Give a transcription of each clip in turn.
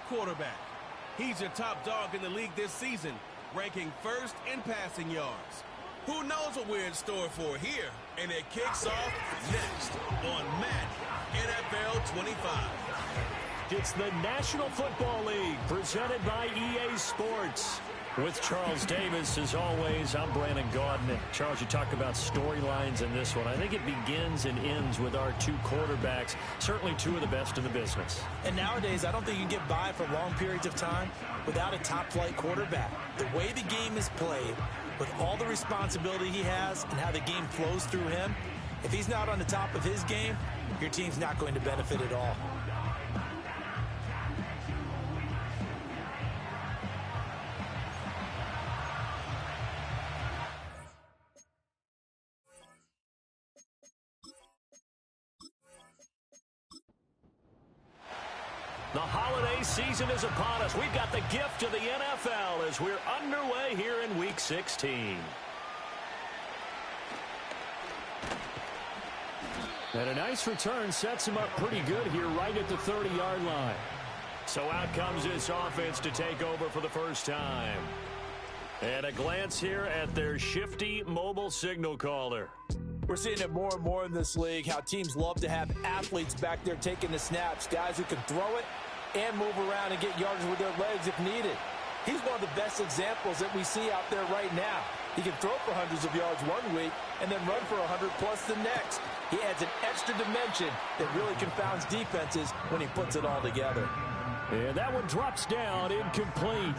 at quarterback. He's your top dog in the league this season, ranking first in passing yards. Who knows what we're in store for here? And it kicks off next on Madden MFL 25. It's the National Football League presented by EA Sports. With Charles Davis, as always, I'm Brandon Gaudin. Charles, you talk about storylines in this one. I think it begins and ends with our two quarterbacks, certainly two of the best in the business. And nowadays, I don't think you can get by for long periods of time without a top-flight quarterback. The way the game is played, with all the responsibility he has and how the game flows through him, if he's not on the top of his game, your team's not going to benefit at all. The holiday season is upon us. We've got the gift of the NFL as we're underway here in Week 16. And a nice return sets him up pretty good here right at the 30-yard line. So out comes this offense to take over for the first time. And a glance here at their shifty mobile signal caller. We're seeing it more and more in this league, how teams love to have athletes back there taking the snaps, guys who can throw it and move around and get yards with their legs if needed. He's one of the best examples that we see out there right now. He can throw for hundreds of yards one week and then run for 100-plus the next. He adds an extra dimension that really confounds defenses when he puts it all together. And that one drops down, incomplete.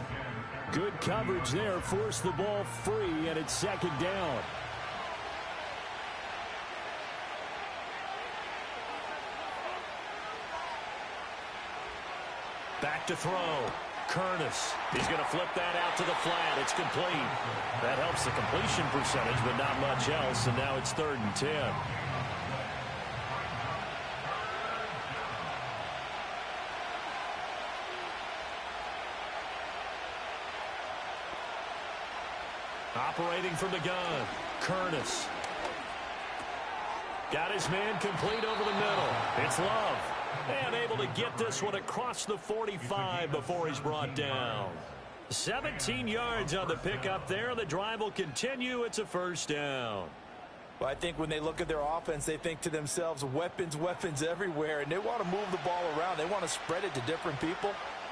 Good coverage there, forced the ball free, and it's second down. Back to throw. Curtis. He's going to flip that out to the flat. It's complete. That helps the completion percentage, but not much else, and now it's 3rd and 10. Operating from the gun. Curtis. Got his man complete over the middle. It's Love. And able to get this one across the 45 before he's brought down. 17 yards on the pickup there. The drive will continue. It's a first down. Well, I think when they look at their offense, they think to themselves, weapons, weapons everywhere. And they want to move the ball around. They want to spread it to different people.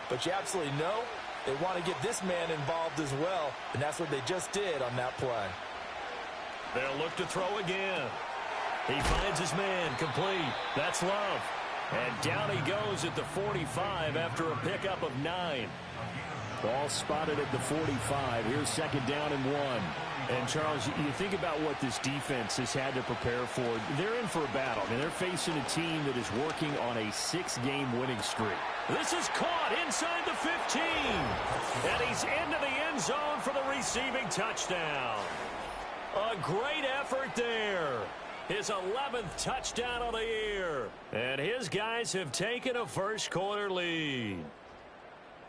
But you absolutely know they want to get this man involved as well. And that's what they just did on that play. They'll look to throw again. He finds his man complete. That's Love. And down he goes at the 45 after a pickup of 9. Ball spotted at the 45. Here's second down and 1. And, Charles, you think about what this defense has had to prepare for. They're in for a battle. I mean, they're facing a team that is working on a 6-game winning streak. This is caught inside the 15. And he's into the end zone for the receiving touchdown. A great effort there. His 11th touchdown of the year. And his guys have taken a first-quarter lead.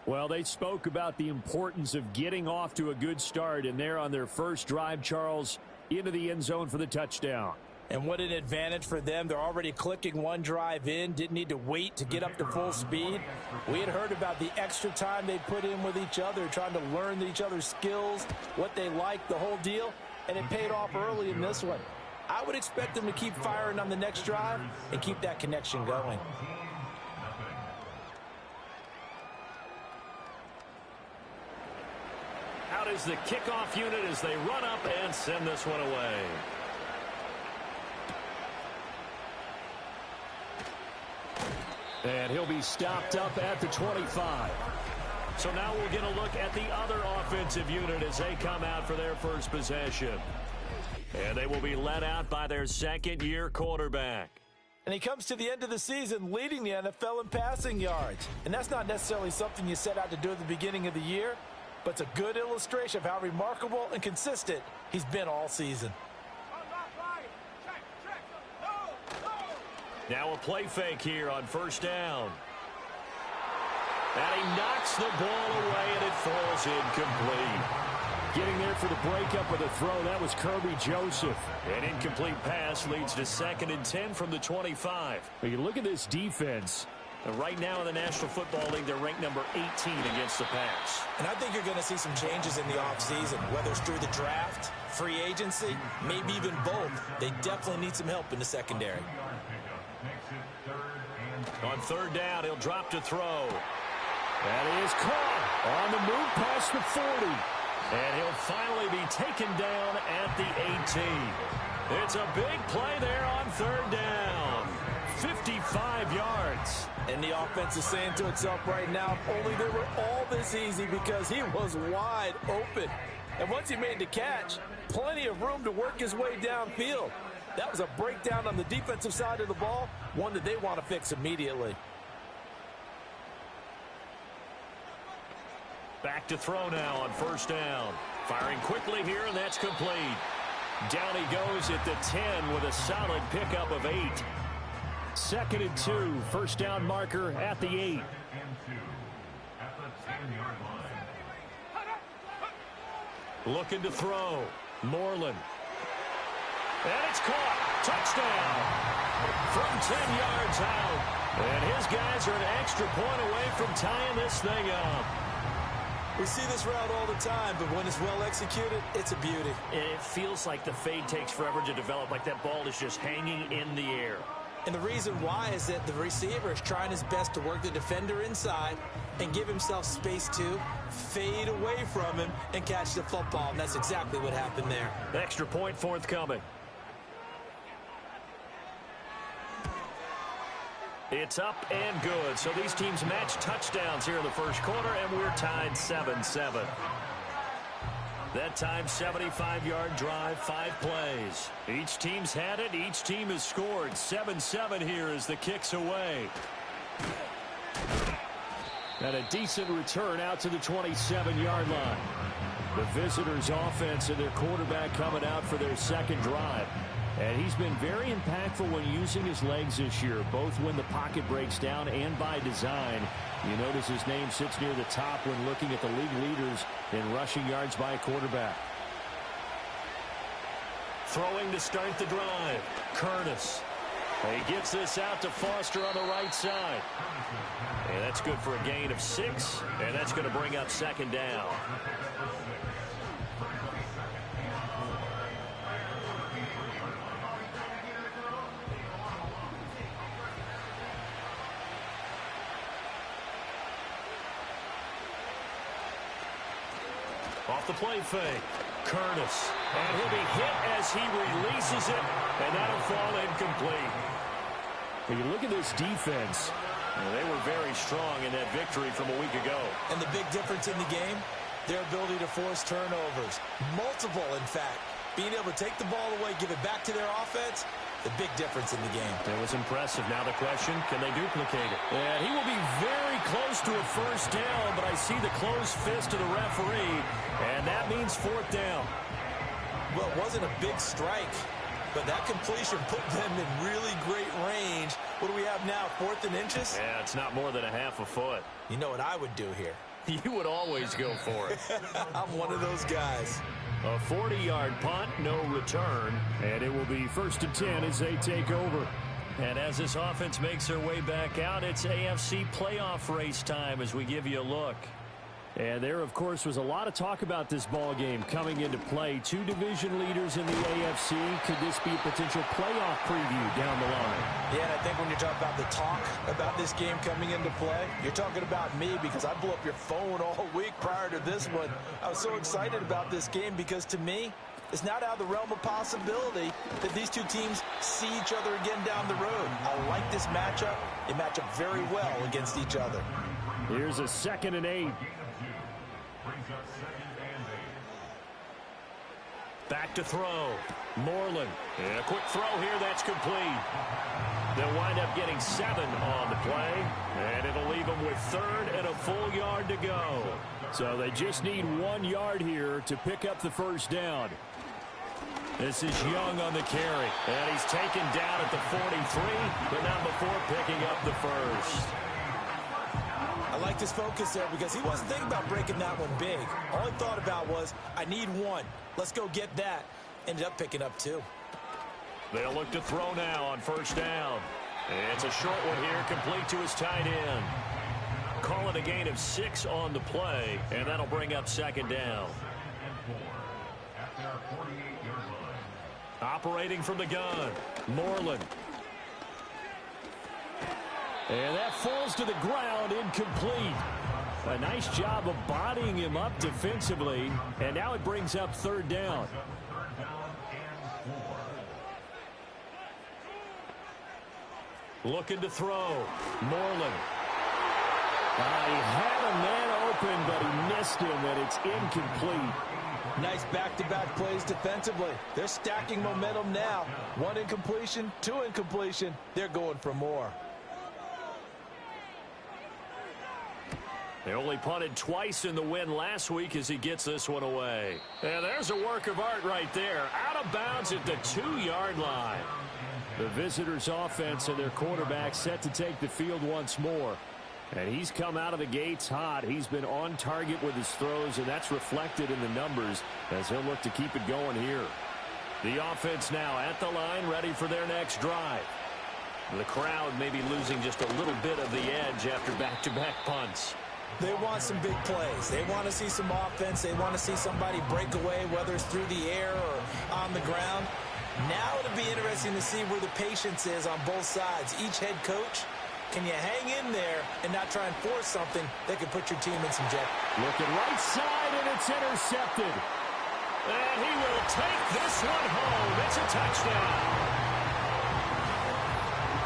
Well, they spoke about the importance of getting off to a good start, and they're on their first drive, Charles, into the end zone for the touchdown. And what an advantage for them. They're already clicking one drive in, didn't need to wait to get up to full speed. We had heard about the extra time they put in with each other, trying to learn each other's skills, what they like, the whole deal, and it paid off early in this one. I would expect them to keep firing on the next drive and keep that connection going. Out is the kickoff unit as they run up and send this one away. And he'll be stopped up at the 25. So now we'll get a look at the other offensive unit as they come out for their first possession. And they will be led out by their second-year quarterback. And he comes to the end of the season leading the NFL in passing yards. And that's not necessarily something you set out to do at the beginning of the year, but it's a good illustration of how remarkable and consistent he's been all season. Now a play fake here on first down. And he knocks the ball away, and it falls incomplete. Getting there for the breakup of the throw, that was Kirby Joseph. An incomplete pass leads to 2nd and 10 from the 25. But you look at this defense. Right now in the National Football League, they're ranked number 18 against the pass. And I think you're going to see some changes in the offseason, whether it's through the draft, free agency, maybe even both. They definitely need some help in the secondary. On third down, he'll drop to throw. That is caught on the move past the 40. And he'll finally be taken down at the 18. It's a big play there on third down. 55 yards. And the offense is saying to itself right now, if only they were all this easy, because he was wide open. And once he made the catch, plenty of room to work his way downfield. That was a breakdown on the defensive side of the ball, one that they want to fix immediately. Back to throw now on first down. Firing quickly here, and that's complete. Down he goes at the 10 with a solid pickup of 8. 2nd and 2, first down marker at the 8. Looking to throw. Moreland. And it's caught. Touchdown. From 10 yards out. And his guys are an extra point away from tying this thing up. We see this route all the time, but when it's well executed, it's a beauty. It feels like the fade takes forever to develop, like that ball is just hanging in the air. And the reason why is that the receiver is trying his best to work the defender inside and give himself space to fade away from him and catch the football. And that's exactly what happened there. Extra point forthcoming. It's up and good. So these teams match touchdowns here in the first quarter, and we're tied 7-7. That time, 75-yard drive, 5 plays. Each team's had it. Each team has scored. 7-7 here as the kick's away. And a decent return out to the 27-yard line. The visitors' offense and their quarterback coming out for their second drive. And he's been very impactful when using his legs this year, both when the pocket breaks down and by design. You notice his name sits near the top when looking at the league leaders in rushing yards by a quarterback. Throwing to start the drive. Curtis. He gets this out to Foster on the right side. And that's good for a gain of 6, and that's going to bring up second down. Off the play fake. Curtis. And he'll be hit as he releases it, and that'll fall incomplete. When you look at this defense, they were very strong in that victory from a week ago. And the big difference in the game, their ability to force turnovers. Multiple, in fact. Being able to take the ball away, give it back to their offense, the big difference in the game. It was impressive. Now the question, can they duplicate it? And he will be very close to a first down, but I see the closed fist of the referee, and that means fourth down. Well, it wasn't a big strike, but that completion put them in really great range. What do we have now, 4th and inches? Yeah, it's not more than a half a foot. You know what I would do here? You would always go for it. I'm one of those guys. A 40-yard punt, no return, and it will be 1st and 10 as they take over. And as this offense makes their way back out, it's AFC playoff race time as we give you a look. And there, of course, was a lot of talk about this ball game coming into play. 2 division leaders in the AFC. Could this be a potential playoff preview down the line? Yeah, and I think when you're talking about the talk about this game coming into play, you're talking about me, because I blew up your phone all week prior to this one. I was so excited about this game because, to me, it's not out of the realm of possibility that these 2 teams see each other again down the road. I like this matchup. They match up very well against each other. Here's a 2nd and 8. Back to throw. Moreland. And a quick throw here. That's complete. They'll wind up getting 7 on the play. And it'll leave them with 3rd and a full yard to go. So they just need 1 yard here to pick up the first down. This is Young on the carry. And he's taken down at the 43, but not before picking up the first. I like his focus there because he wasn't thinking about breaking that one big. All he thought about was, I need 1. Let's go get that. Ended up picking up 2. They'll look to throw now on first down. It's a short one here, complete to his tight end. Call it a gain of 6 on the play, and that'll bring up second down. Operating from the gun, Moreland. And that falls to the ground, incomplete. A nice job of bodying him up defensively, and now it brings up third down. Looking to throw, Moreland. He had a man open, but he missed him, and it's incomplete. Nice back-to-back plays defensively. They're stacking momentum now. 1 incompletion, 2 incompletion. They're going for more. They only punted twice in the win last week as he gets this one away. And there's a work of art right there. Out of bounds at the 2-yard line. The visitors' offense and their quarterback set to take the field once more. And he's come out of the gates hot. He's been on target with his throws, and that's reflected in the numbers as he'll look to keep it going here. The offense now at the line, ready for their next drive. The crowd may be losing just a little bit of the edge after back-to-back punts. They want some big plays. They want to see some offense. They want to see somebody break away, whether it's through the air or on the ground. Now it'll be interesting to see where the patience is on both sides. Each head coach, can you hang in there and not try and force something that could put your team in some jeopardy? Looking right side, and it's intercepted. And he will take this one home. It's a touchdown.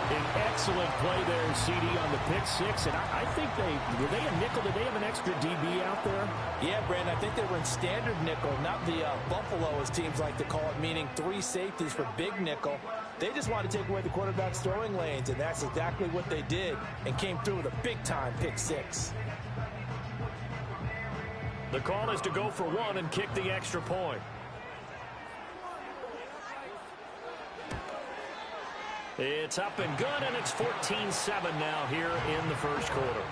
An excellent play there, CD, on the pick six. And I think were they a nickel? Did they have an extra DB out there? Yeah, Brandon, I think they were in standard nickel, not the Buffalo, as teams like to call it, meaning 3 safeties for big nickel. They just wanted to take away the quarterback's throwing lanes, and that's exactly what they did, and came through with a big-time pick six. The call is to go for 1 and kick the extra point. It's up and good, and it's 14-7 now here in the first quarter.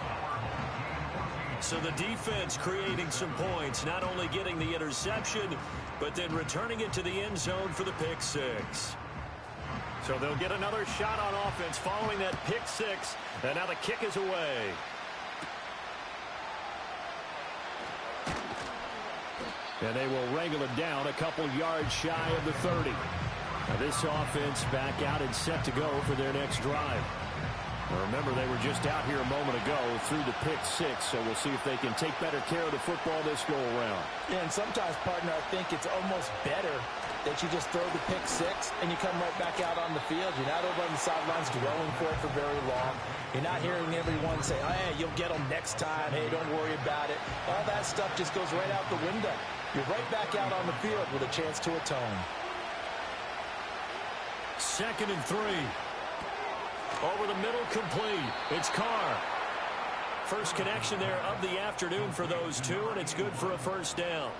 So the defense creating some points, not only getting the interception, but then returning it to the end zone for the pick six. So they'll get another shot on offense following that pick six, and now the kick is away. And they will wrangle it down a couple yards shy of the 30. Now this offense back out and set to go for their next drive. Now remember, they were just out here a moment ago through the pick six, so we'll see if they can take better care of the football this go-around. Yeah, and sometimes, partner, I think it's almost better that you just throw the pick six and you come right back out on the field. You're not over on the sidelines dwelling for it for very long. You're not hearing everyone say, oh, hey, you'll get them next time. Hey, don't worry about it. All that stuff just goes right out the window. You're right back out on the field with a chance to atone. 2nd and 3. Over the middle, complete. It's Carr. First connection there of the afternoon for those two, and it's good for a first down.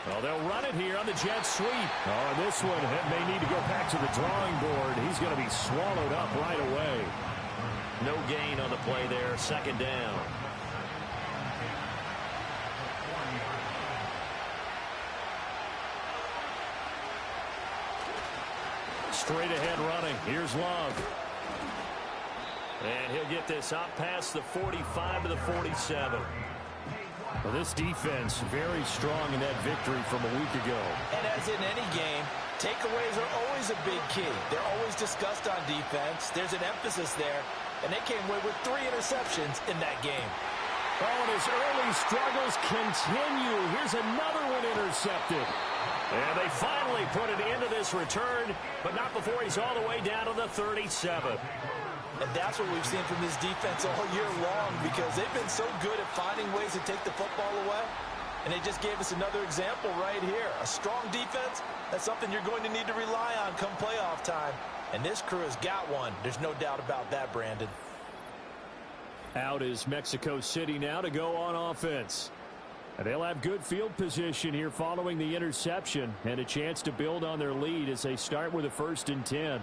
Well, they'll run it here on the jet sweep. Oh, this one may need to go back to the drawing board. He's going to be swallowed up right away. No gain on the play there. 2nd down. Straight ahead running. Here's Love. And he'll get this up past the 45 to the 47. Well, this defense very strong in that victory from a week ago. And as in any game, takeaways are always a big key. They're always discussed on defense. There's an emphasis there. And they came away with 3 interceptions in that game. Oh, and his early struggles continue. Here's another one intercepted. And they finally put it into this return, but not before he's all the way down to the 37. And that's what we've seen from this defense all year long, because they've been so good at finding ways to take the football away. And they just gave us another example right here. A strong defense, that's something you're going to need to rely on come playoff time. And this crew has got one. There's no doubt about that, Brandon. Out is Mexico City now to go on offense. And they'll have good field position here following the interception and a chance to build on their lead as they start with a 1st and 10.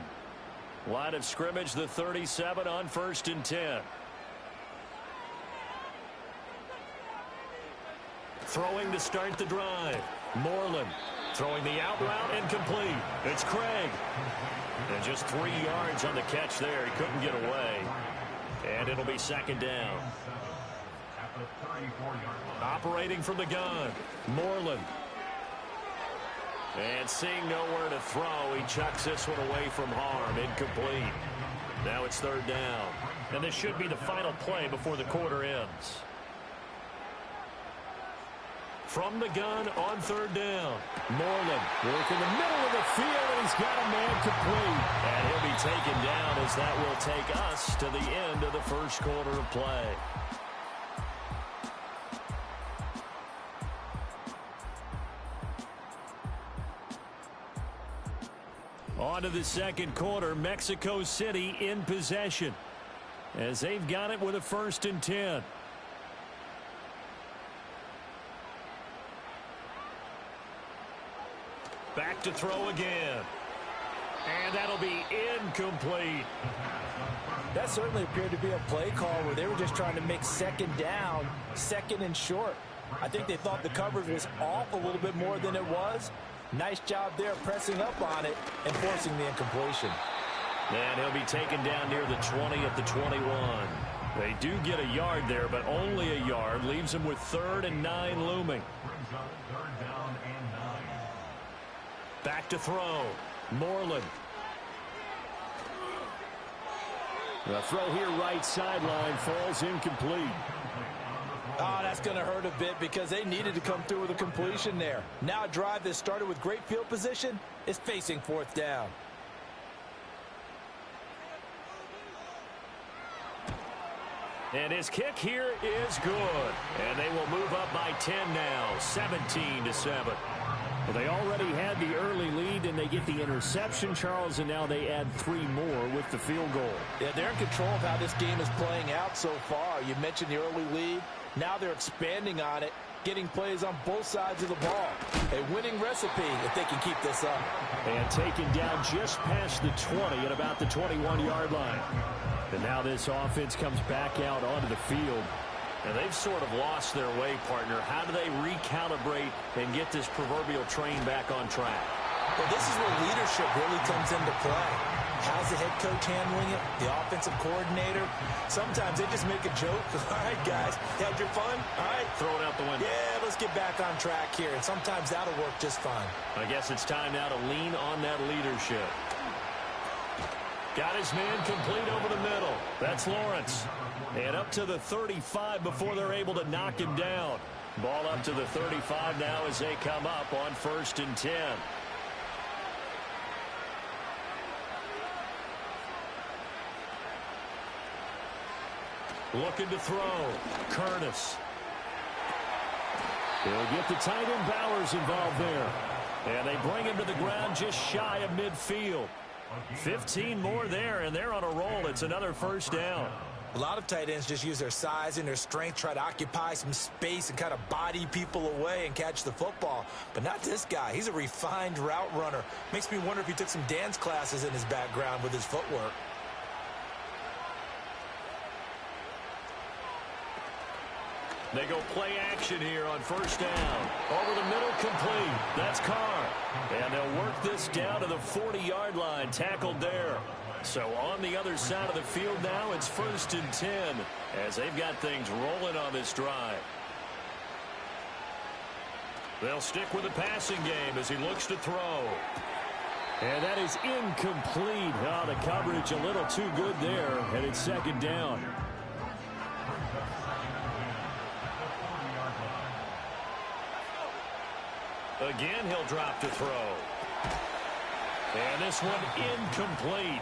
Line of scrimmage, the 37 on 1st and 10. Throwing to start the drive. Moreland throwing the out route and complete. It's Craig. And just 3 yards on the catch there. He couldn't get away. And it'll be second down. Operating from the gun. Moreland. And seeing nowhere to throw, he chucks this one away from harm. Incomplete. Now it's third down. And this should be the final play before the quarter ends. From the gun on third down. Moreland working the middle of the field, and he's got a man complete. And he'll be taken down as that will take us to the end of the first quarter of play. On to the second quarter, Mexico City in possession as they've got it with a 1st and 10. Back to throw again. And that'll be incomplete. That certainly appeared to be a play call where they were just trying to make second down, second and short. I think they thought the coverage was off a little bit more than it was. Nice job there pressing up on it and forcing the incompletion. And he'll be taken down near the 20 at the 21. They do get a yard there, but only a yard. Leaves them with 3rd and 9 looming. Back to throw. Moreland. The throw here right sideline falls incomplete. Oh, that's going to hurt a bit because they needed to come through with a completion there. Now a drive that started with great field position is facing 4th down. And his kick here is good. And they will move up by 10 now, 17-7. Well, they already had the early lead, and they get the interception, Charles, and now they add 3 more with the field goal. Yeah, they're in control of how this game is playing out so far. You mentioned the early lead. Now they're expanding on it, getting plays on both sides of the ball. A winning recipe if they can keep this up. And taken down just past the 20 at about the 21-yard line. And now this offense comes back out onto the field. And they've sort of lost their way, partner. How do they recalibrate and get this proverbial train back on track? Well, this is where leadership really comes into play. How's the head coach handling it? The offensive coordinator? Sometimes they just make a joke. All right, guys, had your fun? All right. Throw it out the window. Yeah, let's get back on track here. And sometimes that'll work just fine. I guess it's time now to lean on that leadership. Got his man complete over the middle. That's Lawrence. And up to the 35 before they're able to knock him down. Ball up to the 35 now as they come up on 1st and 10. Looking to throw. Curtis. They'll get the tight end Bowers involved there. And they bring him to the ground just shy of midfield. 15 more there, and they're on a roll. It's another 1st down. A lot of tight ends just use their size and their strength, try to occupy some space and kind of body people away and catch the football. But not this guy. He's a refined route runner. Makes me wonder if he took some dance classes in his background with his footwork. They go play action here on 1st down. Over the middle, complete. That's Carr. And they'll work this down to the 40-yard line. Tackled there. So on the other side of the field now, it's 1st and 10 as they've got things rolling on this drive. They'll stick with the passing game as he looks to throw. And that is incomplete. Oh, the coverage a little too good there, and it's 2nd down. Again, he'll drop to throw. And this one incomplete.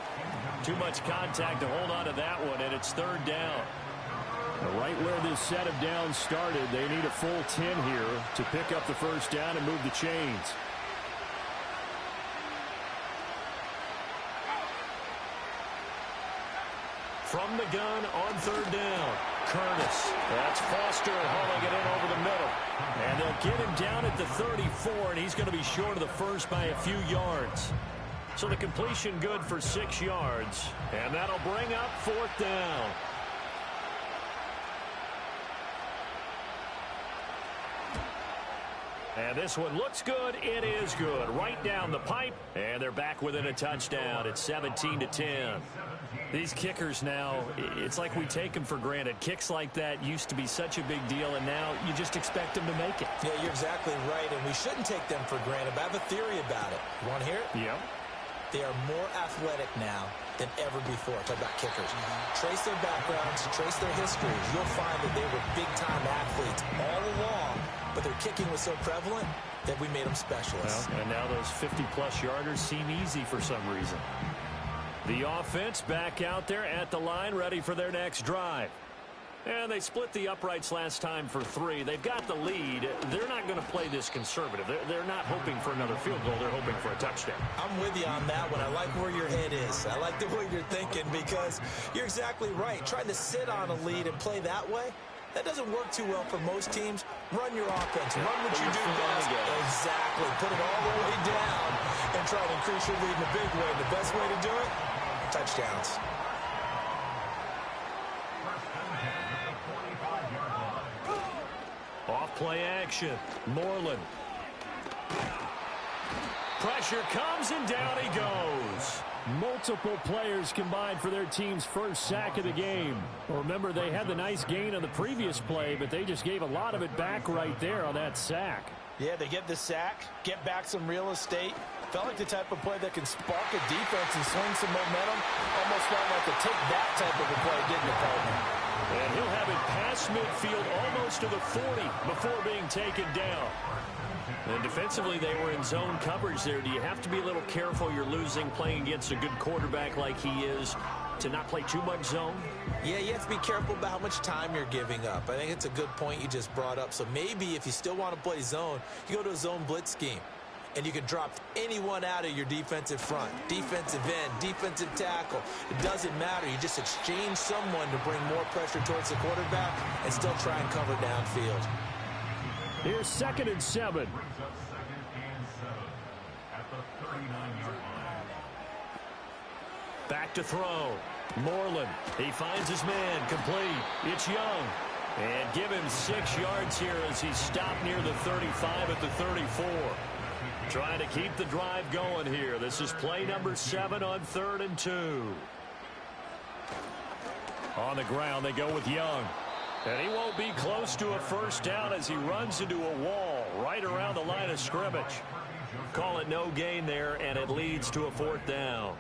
Too much contact to hold on to that one, and it's 3rd down. Right where this set of downs started, they need a full 10 here to pick up the 1st down and move the chains. From the gun on 3rd down, Curtis. That's Foster hauling it in over the middle. And they'll get him down at the 34, and he's going to be short of the 1st by a few yards. So the completion good for 6 yards, and that'll bring up 4th down. And this one looks good. It is good. Right down the pipe. And they're back within a touchdown. It's 17-10. These kickers now, it's like we take them for granted. Kicks like that used to be such a big deal, and now you just expect them to make it. Yeah, you're exactly right, and we shouldn't take them for granted, but I have a theory about it. You want to hear it? Yeah. They are more athletic now than ever before. Talk about kickers. Trace their backgrounds, trace their histories. You'll find that they were big-time athletes all along, but their kicking was so prevalent that we made them specialists. Well, and now those 50-plus yarders seem easy for some reason. The offense back out there at the line, ready for their next drive. And they split the uprights last time for 3. They've got the lead. They're not going to play this conservative. They're not hoping for another field goal. They're hoping for a touchdown. I'm with you on that one. I like where your head is. I like the way you're thinking because you're exactly right. Trying to sit on a lead and play that way, that doesn't work too well for most teams. Run your offense. Run what you do best. Exactly. Put it all the way down and try to increase your lead in a big way. The best way to do it, touchdowns. Off play action. Moreland. Pressure comes and down he goes. Multiple players combined for their team's first sack of the game. Remember, they had the nice gain on the previous play, but they just gave a lot of it back right there on that sack. Yeah, they get the sack, get back some real estate. Felt like the type of play that can spark a defense and swing some momentum. Almost felt like a take that type of a play, didn't it, partner? And he'll have it past midfield almost to the 40 before being taken down. And defensively, they were in zone coverage there. Do you have to be a little careful? You're losing playing against a good quarterback like he is to not play too much zone? Yeah, you have to be careful about how much time you're giving up. I think it's a good point you just brought up. So maybe if you still want to play zone, you go to a zone blitz scheme. And you can drop anyone out of your defensive front, defensive end, defensive tackle. It doesn't matter. You just exchange someone to bring more pressure towards the quarterback and still try and cover downfield. Here's 2nd and 7. Back to throw. Moreland. He finds his man. Complete. It's Young. And give him 6 yards here as he's stopped near the 35 at the 34. Trying to keep the drive going here. This is play number 7 on 3rd and 2. On the ground, they go with Young. And he won't be close to a first down as he runs into a wall right around the line of scrimmage. Call it no gain there, and it leads to a 4th down.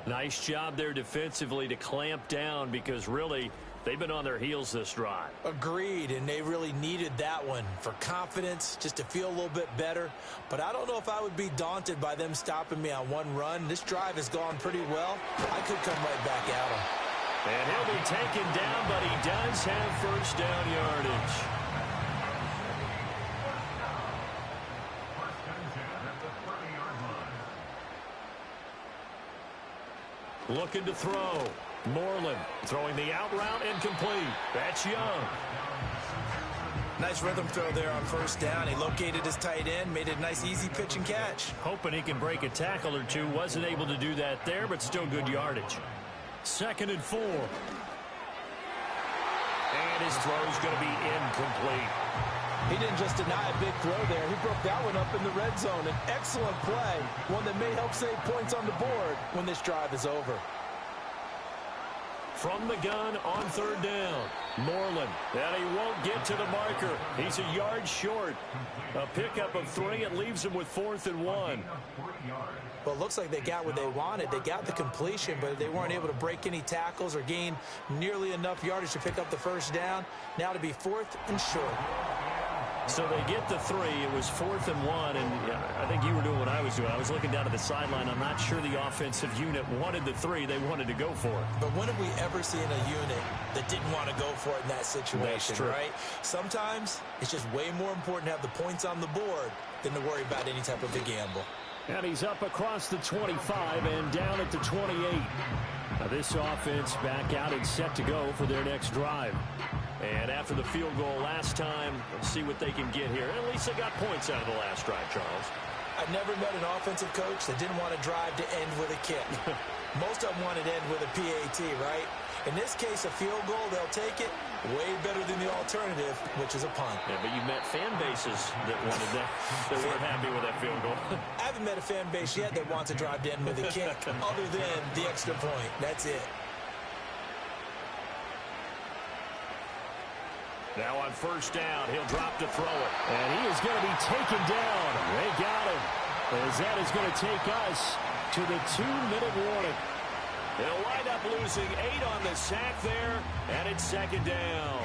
Nice job there defensively to clamp down because really they've been on their heels this drive. Agreed, and they really needed that one for confidence, just to feel a little bit better. But I don't know if I would be daunted by them stopping me on one run. This drive has gone pretty well. I could come right back at him. And he'll be taken down, but he does have first down yardage. Looking to throw. Moreland throwing the out route and complete. That's Young. Nice rhythm throw there on first down. He located his tight end, made it a nice easy pitch and catch. Hoping he can break a tackle or two. Wasn't able to do that there, but still good yardage. 2nd and 4. And his throw's going to be incomplete. He didn't just deny a big throw there. He broke that one up in the red zone. An excellent play, one that may help save points on the board when this drive is over. From the gun on 3rd down. Moreland, and he won't get to the marker. He's a yard short. A pickup of 3. It leaves him with 4th and 1. Well, it looks like they got what they wanted. They got the completion, but they weren't able to break any tackles or gain nearly enough yardage to pick up the first down. Now to be 4th and short. So they get the 3. It was 4th and 1, and I think you were doing what I was doing. I was looking down at the sideline. I'm not sure the offensive unit wanted the 3. They wanted to go for it. But when have we ever seen a unit that didn't want to go for it in that situation, right? Sometimes it's just way more important to have the points on the board than to worry about any type of a gamble. And he's up across the 25 and down at the 28. Now this offense back out and set to go for their next drive. And after the field goal last time, let's see what they can get here. At least they got points out of the last drive, Charles. I've never met an offensive coach that didn't want to drive to end with a kick. Most of them wanted to end with a PAT, right? In this case, a field goal, they'll take it. Way better than the alternative, which is a punt. Yeah, but you met fan bases that wanted that weren't happy with that field goal. I haven't met a fan base yet that wants to drive in with a kick other than the extra point. That's it. Now on first down, he'll drop to throw it. And he is going to be taken down. They got him. As that is going to take us to the 2-minute warning. They'll wind up losing 8 on the sack there, and it's second down.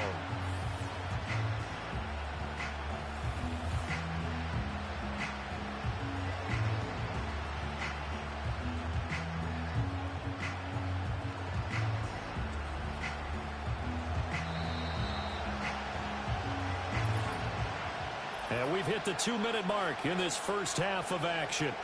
And we've hit the 2-minute mark in this first half of action.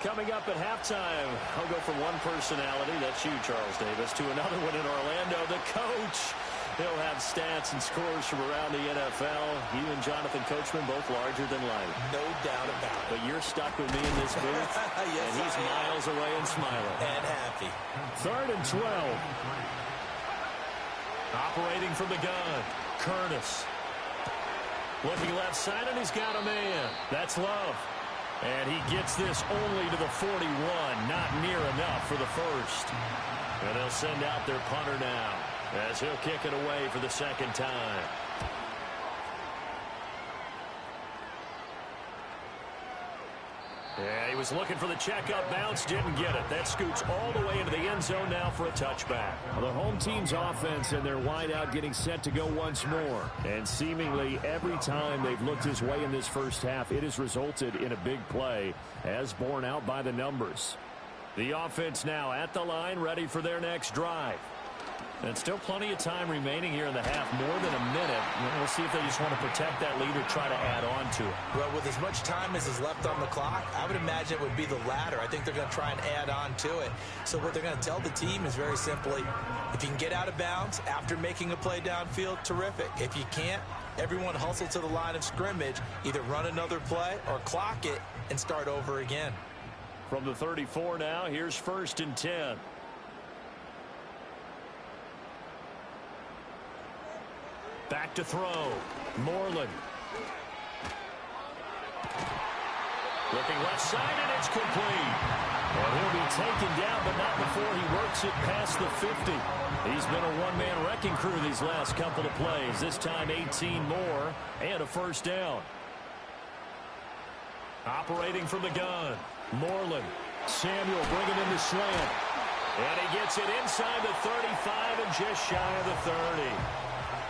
Coming up at halftime, I'll go from one personality, that's you, Charles Davis, to another one in Orlando, the coach. He'll have stats and scores from around the NFL. You and Jonathan Coachman both larger than life. No doubt about it. But you're stuck with me in this booth, yes, and he's miles away and smiling. And happy. 3rd and 12. Operating from the gun, Curtis. Looking left side, and he's got a man. That's Love. And he gets this only to the 41. Not near enough for the first. And they'll send out their punter now as he'll kick it away for the second time. Yeah, he was looking for the checkup bounce, didn't get it. That scoots all the way into the end zone now for a touchback. The home team's offense and their wideout getting set to go once more. And seemingly every time they've looked his way in this first half, it has resulted in a big play, as borne out by the numbers. The offense now at the line, ready for their next drive. And still plenty of time remaining here in the half, more than a minute. We'll see if they just want to protect that lead or try to add on to it. Well, with as much time as is left on the clock, I would imagine it would be the latter. I think they're going to try and add on to it. So what they're going to tell the team is very simply, if you can get out of bounds after making a play downfield, terrific. If you can't, everyone hustle to the line of scrimmage, either run another play or clock it and start over again. From the 34 now, here's 1st and 10. Back to throw. Moreland. Looking left side, and it's complete. And he'll be taken down, but not before he works it past the 50. He's been a one-man wrecking crew these last couple of plays. This time 18 more and a first down. Operating from the gun. Moreland. Samuel bringing in the slant. And he gets it inside the 35 and just shy of the 30.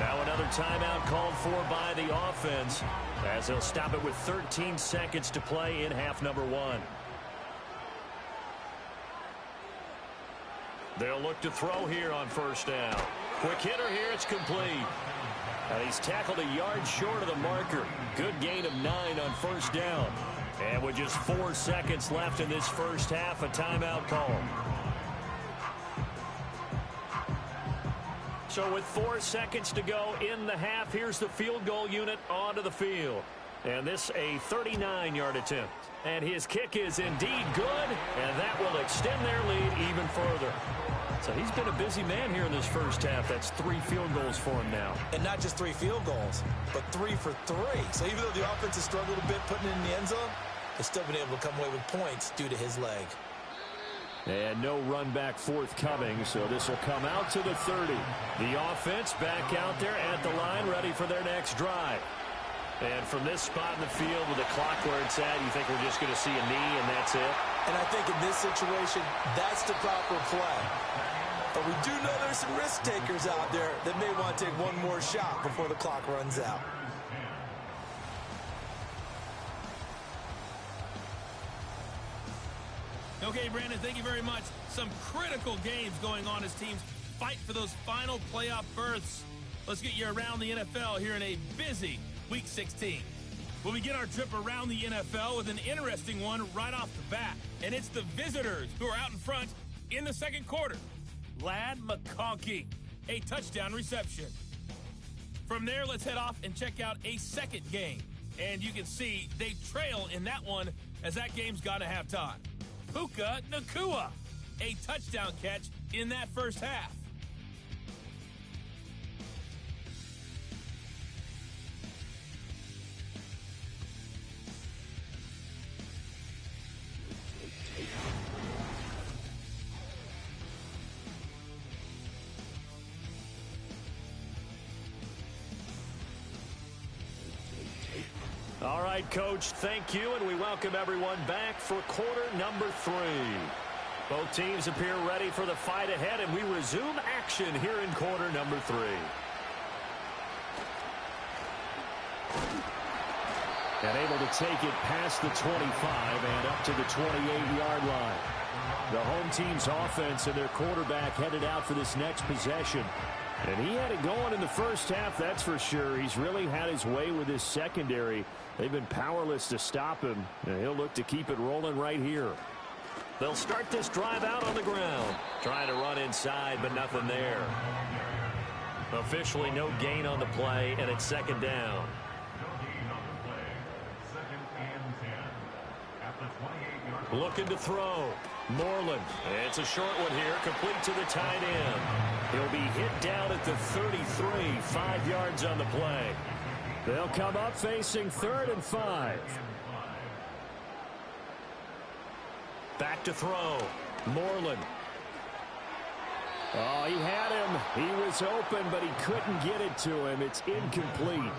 Now another timeout called for by the offense as they'll stop it with 13 seconds to play in half number 1. They'll look to throw here on first down. Quick hitter here, it's complete. And he's tackled a yard short of the marker. Good gain of 9 on first down. And with just 4 seconds left in this first half, a timeout call. So with 4 seconds to go in the half, here's the field goal unit onto the field. And this a 39-yard attempt. And his kick is indeed good, and that will extend their lead even further. So he's been a busy man here in this first half. That's 3 field goals for him now. And not just 3 field goals, but 3 for 3. So even though the offense has struggled a bit putting it in the end zone, they've still been able to come away with points due to his leg. And no run back forthcoming, so this will come out to the 30. The offense back out there at the line, ready for their next drive. And from this spot in the field with the clock where it's at, you think we're just going to see a knee and that's it? And I think in this situation, that's the proper play. But we do know there's some risk takers out there that may want to take one more shot before the clock runs out. Okay, Brandon, thank you very much. Some critical games going on as teams fight for those final playoff berths. Let's get you around the NFL here in a busy Week 16. We'll begin our trip around the NFL with an interesting one right off the bat. And it's the visitors who are out in front in the second quarter. Ladd McConkey, a touchdown reception. From there, let's head off and check out a second game. And you can see they trail in that one as that game's gone to halftime. Puka Nacua, a touchdown catch in that first half. right, Coach, thank you, and we welcome everyone back for quarter number 3. Both teams appear ready for the fight ahead, and we resume action here in quarter number 3. And able to take it past the 25 and up to the 28-yard line. The home team's offense and their quarterback headed out for this next possession. And he had it going in the first half, that's for sure. He's really had his way with his secondary. They've been powerless to stop him, and he'll look to keep it rolling right here. They'll start this drive out on the ground. Trying to run inside, but nothing there. Officially no gain on the play, and it's second down. Looking to throw. Moreland. It's a short one here, complete to the tight end. He'll be hit down at the 33, 5 yards on the play. They'll come up facing 3rd and 5. Back to throw. Moreland. Oh, he had him. He was open, but he couldn't get it to him. It's incomplete.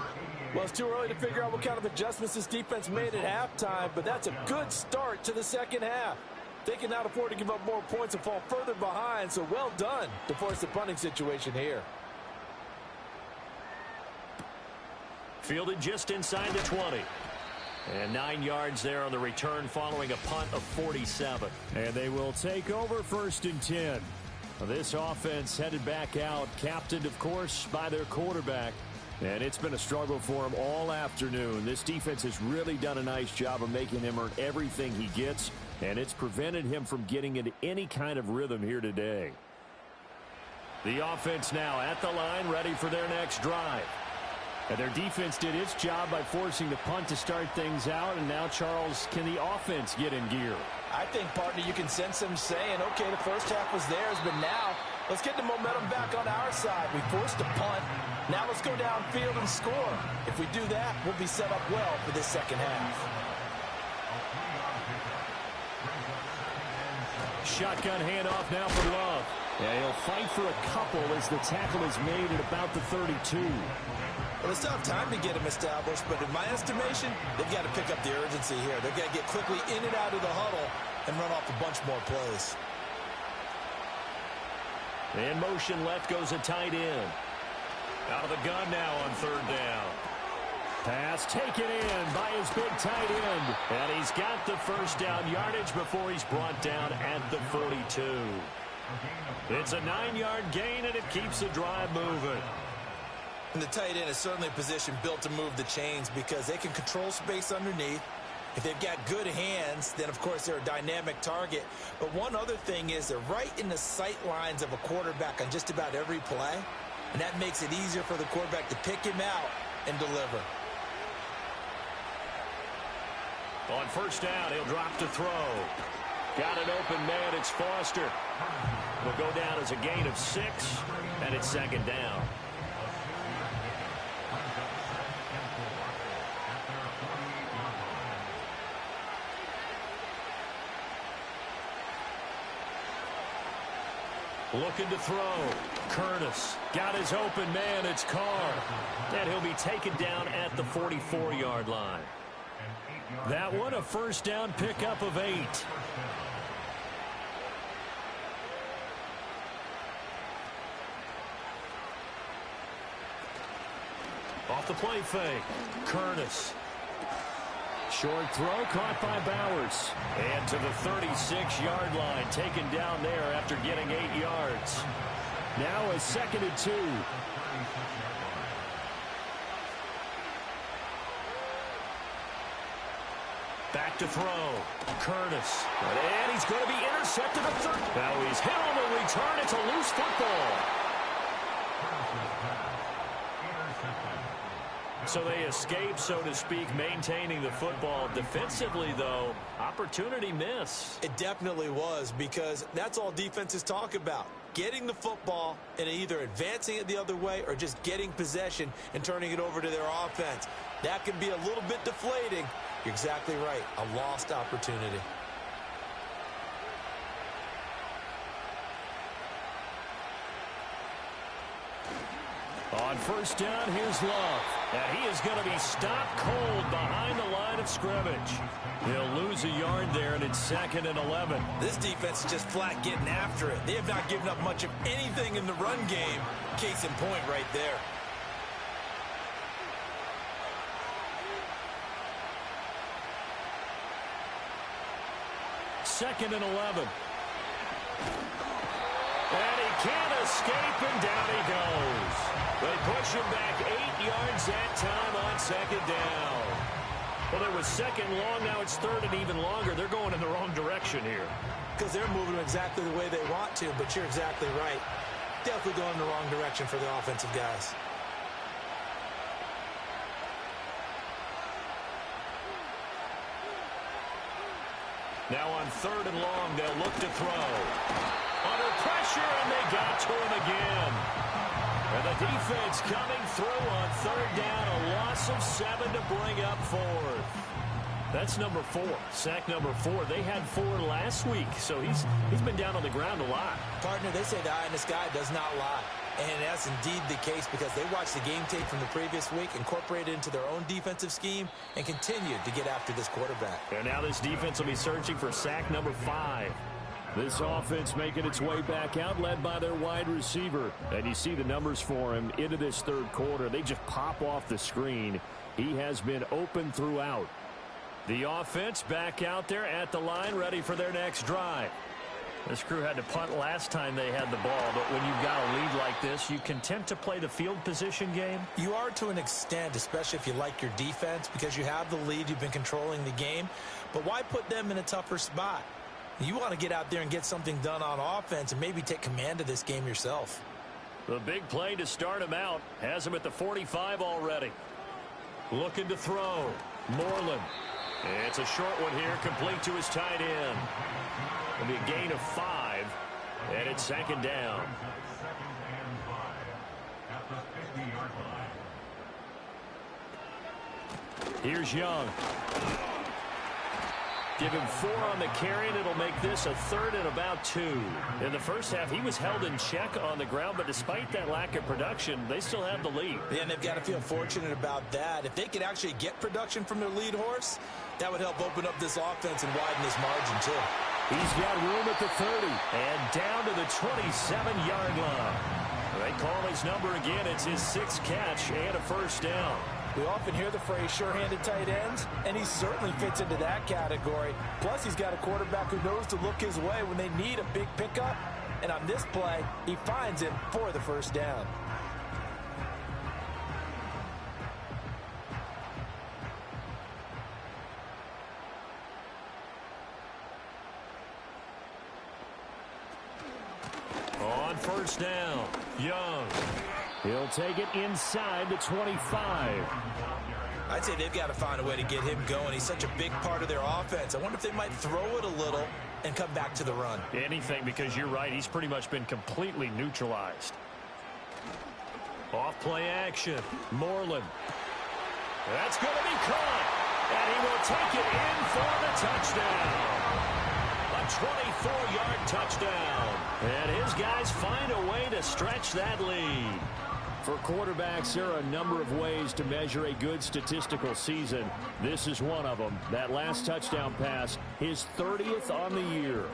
Well, it's too early to figure out what kind of adjustments this defense made at halftime, but that's a good start to the second half. They can now afford to give up more points and fall further behind, so well done to force the punting situation here. Fielded just inside the 20. And 9 yards there on the return following a punt of 47. And they will take over 1st and 10. This offense headed back out, captained, of course, by their quarterback. And it's been a struggle for him all afternoon. This defense has really done a nice job of making him earn everything he gets, and it's prevented him from getting into any kind of rhythm here today. The offense now at the line, ready for their next drive. And their defense did its job by forcing the punt to start things out, and now, Charles, can the offense get in gear? I think, partner, you can sense them saying, okay, the first half was theirs, but now let's get the momentum back on our side. We forced a punt. Now let's go downfield and score. If we do that, we'll be set up well for this second half. Shotgun handoff now for Love. Yeah, he'll fight for a couple as the tackle is made at about the 32. Well, it's not time to get him established, but in my estimation, they've got to pick up the urgency here. They've got to get quickly in and out of the huddle and run off a bunch more plays. In motion left goes a tight end. Out of the gun now on 3rd down. Pass taken in by his big tight end. And he's got the first down yardage before he's brought down at the 42. It's a 9-yard gain, and it keeps the drive moving. And the tight end is certainly a position built to move the chains because they can control space underneath. If they've got good hands, then, of course, they're a dynamic target. But one other thing is they're right in the sight lines of a quarterback on just about every play. And that makes it easier for the quarterback to pick him out and deliver. On 1st down, he'll drop to throw. Got an open man. It's Foster. Will go down as a gain of 6, and it's 2nd down. Looking to throw. Curtis got his open man. It's Carr. And he'll be taken down at the 44-yard line. That one a 1st down pickup of 8. Off the play fake. Curtis. Short throw caught by Bowers. And to the 36-yard line, taken down there after getting 8 yards. Now a 2nd and 2. Back to throw. Curtis. And he's going to be intercepted at 3rd. Now he's hit on the return. It's a loose football. So they escape, so to speak, maintaining the football. Defensively, though, opportunity miss. It definitely was, because that's all defenses talk about. Getting the football and either advancing it the other way or just getting possession and turning it over to their offense. That can be a little bit deflating. You're exactly right. A lost opportunity. On first down, here's Love. And he is going to be stopped cold behind the line of scrimmage. He'll lose a yard there, and it's 2nd and 11. This defense is just flat getting after it. They have not given up much of anything in the run game. Case in point right there. Second and 11. And he can't escape, and down he goes. They push him back 8 yards that time on 2nd down. Well, it was 2nd long, now it's 3rd and even longer. They're going in the wrong direction here. Because they're moving exactly the way they want to, but you're exactly right. Definitely going in the wrong direction for the offensive guys. Now on 3rd and long, they'll look to throw. Under pressure, and they got to him again. And the defense coming through on 3rd down, a loss of 7 to bring up 4th. That's number 4, sack number 4. They had 4 last week, so he's been down on the ground a lot. Partner, they say the eye in the sky does not lie. And that's indeed the case because they watched the game tape from the previous week, incorporated it into their own defensive scheme, and continued to get after this quarterback. And now this defense will be searching for sack number 5. This offense making its way back out, led by their wide receiver. And you see the numbers for him into this 3rd quarter. They just pop off the screen. He has been open throughout. The offense back out there at the line, ready for their next drive. This crew had to punt last time they had the ball, but when you've got a lead like this, you content to play the field position game? You are to an extent, especially if you like your defense, because you have the lead, you've been controlling the game. But why put them in a tougher spot? You want to get out there and get something done on offense and maybe take command of this game yourself. The big play to start him out has him at the 45 already. Looking to throw. Moreland. It's a short one here, complete to his tight end. It'll be a gain of 5, and it's 2nd down. Here's Young. Give him 4 on the carry, and it'll make this a 3rd and about 2. In the first half, he was held in check on the ground, but despite that lack of production, they still have the lead. Yeah, and they've got to feel fortunate about that. If they could actually get production from their lead horse, that would help open up this offense and widen this margin, too. He's got room at the 30. And down to the 27-yard line. They call his number again. It's his 6th catch and a 1st down. We often hear the phrase sure-handed tight ends, and he certainly fits into that category. Plus, he's got a quarterback who knows to look his way when they need a big pickup. And on this play, he finds him for the 1st down. On 1st down, Young. He'll take it inside the 25. I'd say they've got to find a way to get him going. He's such a big part of their offense. I wonder if they might throw it a little and come back to the run. Anything, because you're right. He's pretty much been completely neutralized. Off play action. Moreland. That's going to be caught. And he will take it in for the touchdown. A 24-yard touchdown. And his guys find a way to stretch that lead. For quarterbacks, there are a number of ways to measure a good statistical season. This is one of them. That last touchdown pass, his 30th on the year.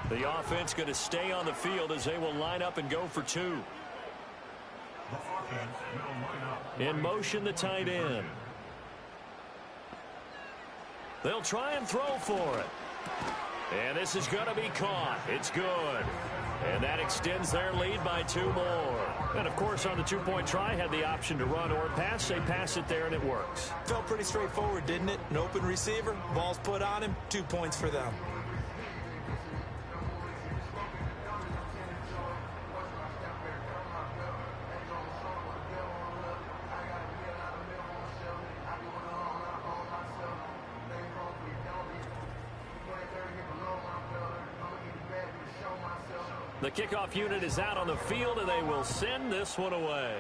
The offense going to stay on the field as they will line up and go for 2. In motion, the tight end. They'll try and throw for it. And this is going to be caught. It's good. And that extends their lead by 2 more. And, of course, on the 2-point try, had the option to run or pass. They pass it there, and it works. Felt pretty straightforward, didn't it? An open receiver, ball's put on him, 2 points for them. The kickoff unit is out on the field, and they will send this one away.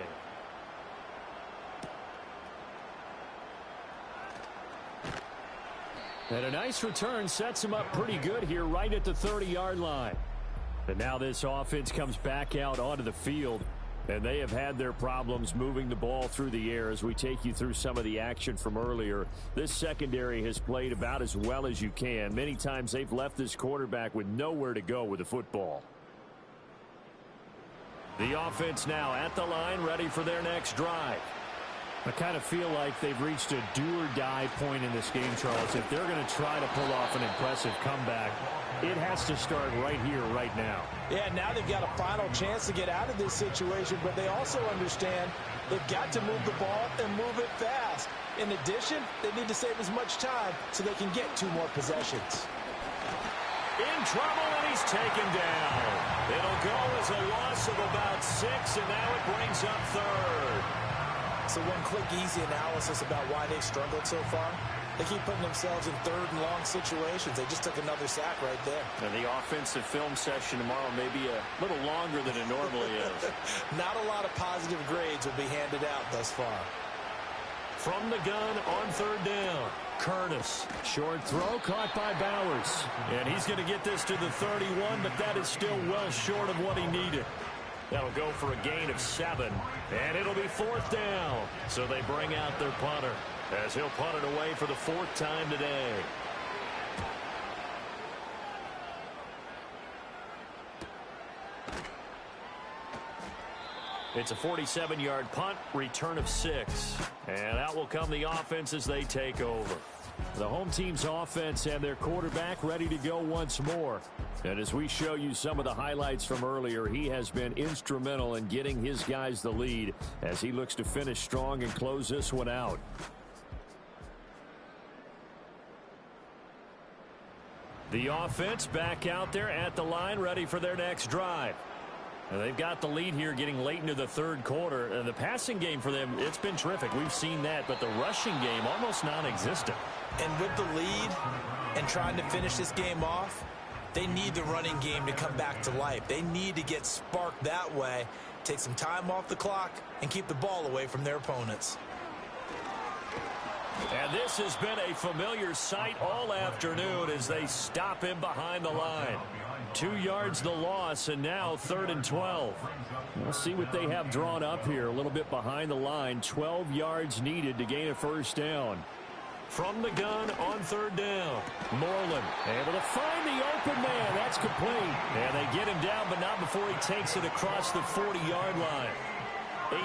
And a nice return sets him up pretty good here right at the 30-yard line. And now this offense comes back out onto the field. And they have had their problems moving the ball through the air as we take you through some of the action from earlier. This secondary has played about as well as you can. Many times they've left this quarterback with nowhere to go with the football. The offense now at the line, ready for their next drive. I kind of feel like they've reached a do-or-die point in this game, Charles. If they're going to try to pull off an impressive comeback, it has to start right here, right now. Yeah, now they've got a final chance to get out of this situation, but they also understand they've got to move the ball and move it fast. In addition, they need to save as much time so they can get 2 more possessions. In trouble, and he's taken down. It'll go as a loss of about 6, and now it brings up 3rd. So one quick, easy analysis about why they've struggled so far. They keep putting themselves in 3rd and long situations. They just took another sack right there. And the offensive film session tomorrow may be a little longer than it normally is. Not a lot of positive grades will be handed out thus far. From the gun on 3rd down, Curtis. Short throw caught by Bowers. And he's going to get this to the 31, but that is still well short of what he needed. That'll go for a gain of 7, and it'll be 4th down. So they bring out their punter as he'll punt it away for the 4th time today. It's a 47-yard punt, return of 6. And out will come the offense as they take over. The home team's offense and their quarterback ready to go once more. And as we show you some of the highlights from earlier, he has been instrumental in getting his guys the lead as he looks to finish strong and close this one out. The offense back out there at the line, ready for their next drive. And they've got the lead here getting late into the 3rd quarter. And the passing game for them, it's been terrific. We've seen that, but the rushing game almost non-existent. And with the lead and trying to finish this game off, they need the running game to come back to life. They need to get sparked that way, take some time off the clock, and keep the ball away from their opponents. And this has been a familiar sight all afternoon as they stop him behind the line. 2 yards the loss, and now 3rd and 12. We'll see what they have drawn up here. A little bit behind the line. 12 yards needed to gain a 1st down. From the gun on 3rd down, Moreland able to find the open man. That's complete. And they get him down, but not before he takes it across the 40-yard line.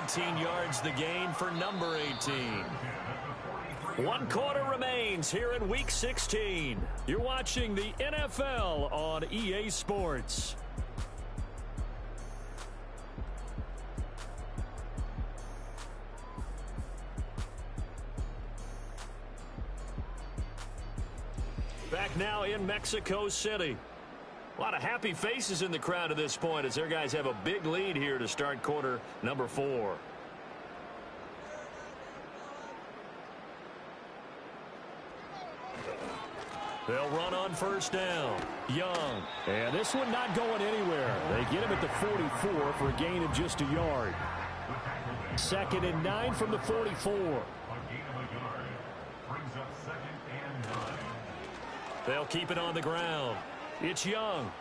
18 yards the gain for number 18. 1 quarter remains here in Week 16. You're watching the NFL on EA Sports. Back now in Mexico City. A lot of happy faces in the crowd at this point as their guys have a big lead here to start quarter number 4. They'll run on 1st down. Young. And this one not going anywhere. They get him at the 44 for a gain of just a yard. 2nd and 9 from the 44. They'll keep it on the ground. It's Young.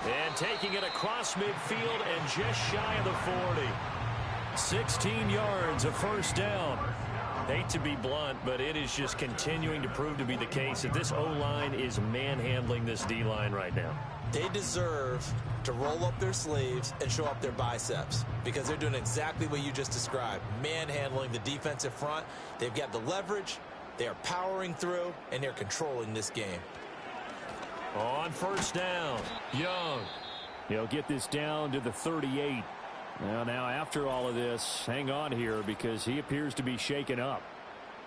And taking it across midfield and just shy of the 40. 16 yards, a 1st down. Hate to be blunt, but it is just continuing to prove to be the case that this O-line is manhandling this D-line right now. They deserve to roll up their sleeves and show up their biceps because they're doing exactly what you just described, manhandling the defensive front. They've got the leverage, they are powering through, and they're controlling this game. On 1st down, Young. He'll get this down to the 38. Well, now after all of this, hang on here because he appears to be shaken up.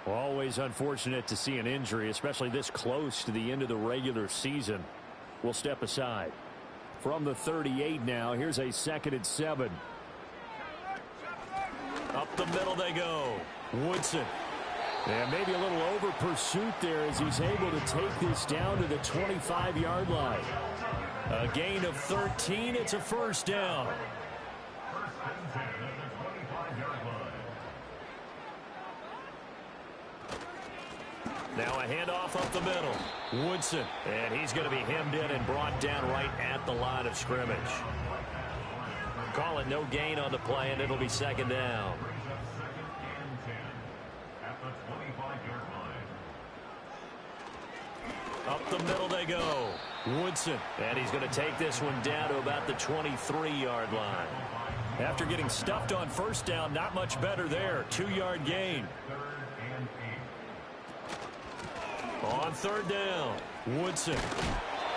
Always unfortunate to see an injury, especially this close to the end of the regular season. We'll step aside. From the 38 now, here's a 2nd and 7. Up the middle they go. Woodson. And maybe a little over pursuit there as he's able to take this down to the 25-yard line. A gain of 13. It's a 1st down. Now a handoff up the middle. Woodson. And he's going to be hemmed in and brought down right at the line of scrimmage. Call it no gain on the play, and it'll be second down. Up the middle they go. Woodson. And he's going to take this one down to about the 23-yard line. After getting stuffed on first down, not much better there. 2-yard gain. On third down, Woodson.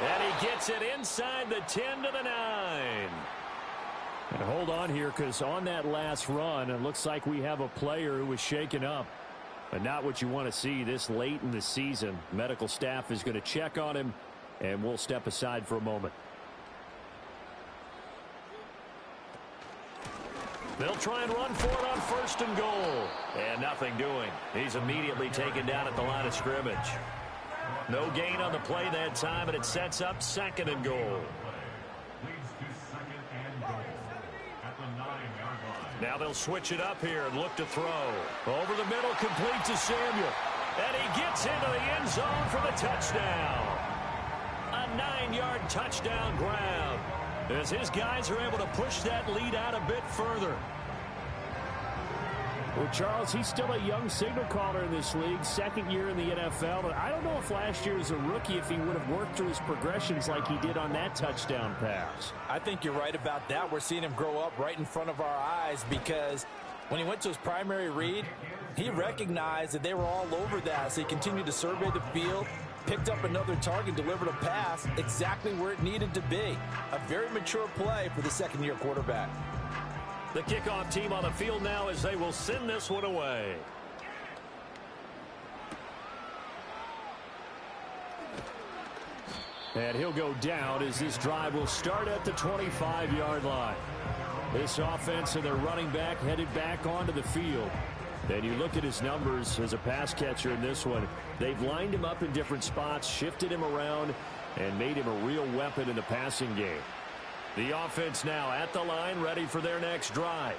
And he gets it inside the 10 to the 9. And hold on here, because on that last run, it looks like we have a player who was shaken up. But not what you want to see this late in the season. Medical staff is going to check on him, and we'll step aside for a moment. They'll try and run for it on first and goal. And nothing doing. He's immediately taken down at the line of scrimmage. No gain on the play that time, and it sets up second and goal. Now they'll switch it up here and look to throw. Over the middle, complete to Samuel. And he gets into the end zone for the touchdown. A 9-yard touchdown grab, as his guys are able to push that lead out a bit further. Well, Charles, he's still a young signal caller in this league, second year in the NFL. But I don't know if last year as a rookie, if he would have worked through his progressions like he did on that touchdown pass. I think you're right about that. We're seeing him grow up right in front of our eyes, because when he went to his primary read, he recognized that they were all over that. So he continued to survey the field, picked up another target, delivered a pass exactly where it needed to be. A very mature play for the second-year quarterback. The kickoff team on the field now as they will send this one away. And he'll go down as this drive will start at the 25-yard line. This offense and their running back headed back onto the field. And you look at his numbers as a pass catcher in this one. They've lined him up in different spots, shifted him around, and made him a real weapon in the passing game. The offense now at the line, ready for their next drive.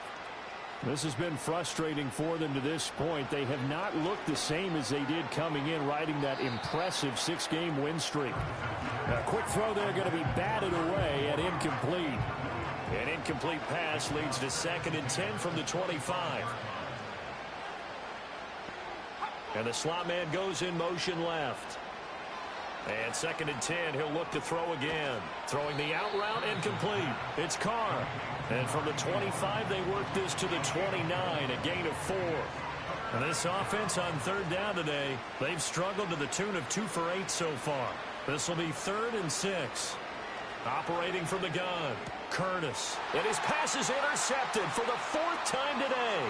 This has been frustrating for them to this point. They have not looked the same as they did coming in, riding that impressive 6-game win streak. A quick throw there going to be batted away and incomplete. An incomplete pass leads to 2nd and 10 from the 25. And the slot man goes in motion left. And 2nd and 10, he'll look to throw again. Throwing the out route, incomplete. It's Carr. And from the 25, they work this to the 29, a gain of 4. And this offense on third down today, they've struggled to the tune of 2 for 8 so far. This will be 3rd and 6. Operating from the gun, Curtis. And his pass is intercepted for the 4th time today.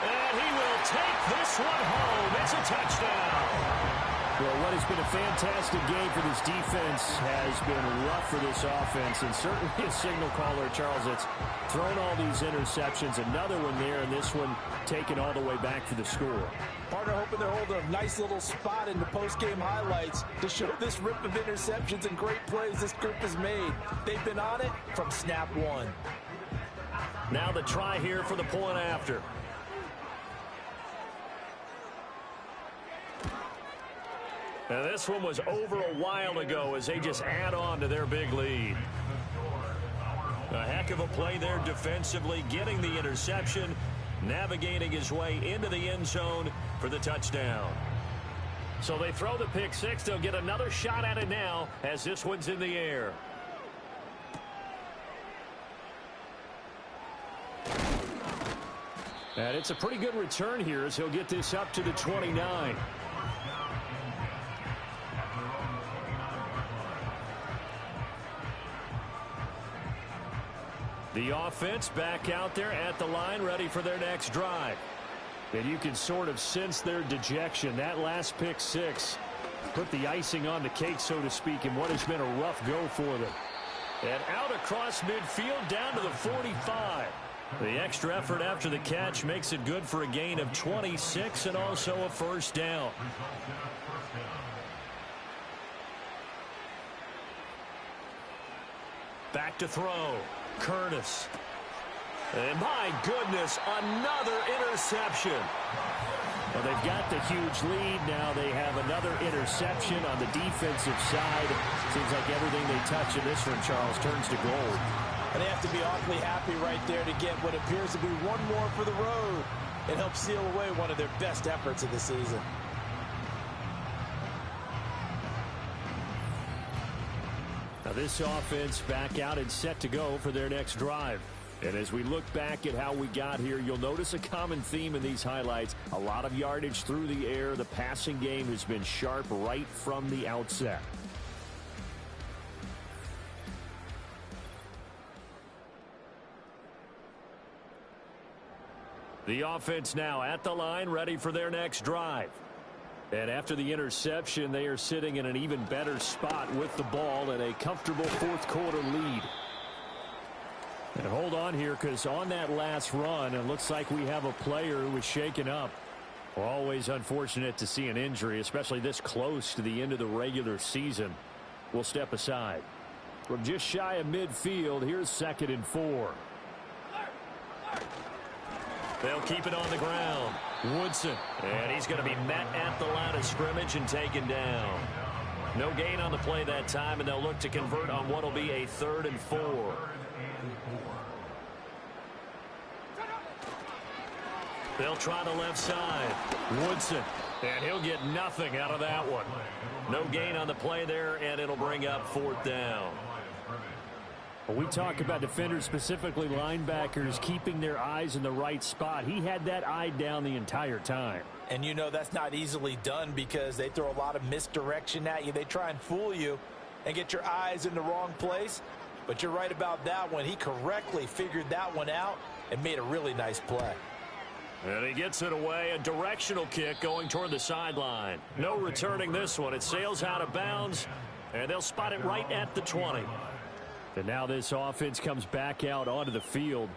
And he will take this one home. It's a touchdown. Well, what has been a fantastic game for this defense has been rough for this offense, and certainly a signal caller, Charles, that's thrown all these interceptions. Another one there, and this one taken all the way back for the score. Partner hoping they're holding a nice little spot in the post-game highlights to show this rip of interceptions and great plays this group has made. They've been on it from snap one. Now the try here for the point after. Now this one was over a while ago as they just add on to their big lead. A heck of a play there defensively, getting the interception, navigating his way into the end zone for the touchdown. So they throw the pick six. They'll get another shot at it now as this one's in the air. And it's a pretty good return here as he'll get this up to the 29. The offense back out there at the line, ready for their next drive. And you can sort of sense their dejection. That last pick six put the icing on the cake, so to speak, in what has been a rough go for them. And out across midfield down to the 45. The extra effort after the catch makes it good for a gain of 26 and also a first down. Back to throw. Curtis. And my goodness, another interception. Well, they've got the huge lead. Now they have another interception on the defensive side. Seems like everything they touch in this one, Charles, turns to gold. And they have to be awfully happy right there to get what appears to be one more for the road. It helps seal away one of their best efforts of the season. Now this offense back out and set to go for their next drive. And as we look back at how we got here, you'll notice a common theme in these highlights. A lot of yardage through the air. The passing game has been sharp right from the outset. The offense now at the line, ready for their next drive. And after the interception, they are sitting in an even better spot with the ball and a comfortable fourth quarter lead. And hold on here, because on that last run, it looks like we have a player who was shaken up. Always unfortunate to see an injury, especially this close to the end of the regular season. We'll step aside. From just shy of midfield, here's 2nd and 4. They'll keep it on the ground. Woodson. And he's going to be met at the line of scrimmage and taken down. No gain on the play that time, and they'll look to convert on what will be a 3rd and 4. They'll try the left side. Woodson. And he'll get nothing out of that one. No gain on the play there, and it'll bring up 4th down. When we talk about defenders, specifically linebackers, keeping their eyes in the right spot, he had that eye down the entire time. And you know that's not easily done because they throw a lot of misdirection at you. They try and fool you and get your eyes in the wrong place. But you're right about that one. He correctly figured that one out and made a really nice play. And he gets it away. A directional kick going toward the sideline. No returning this one. It sails out of bounds, and they'll spot it right at the 20. And now this offense comes back out onto the field.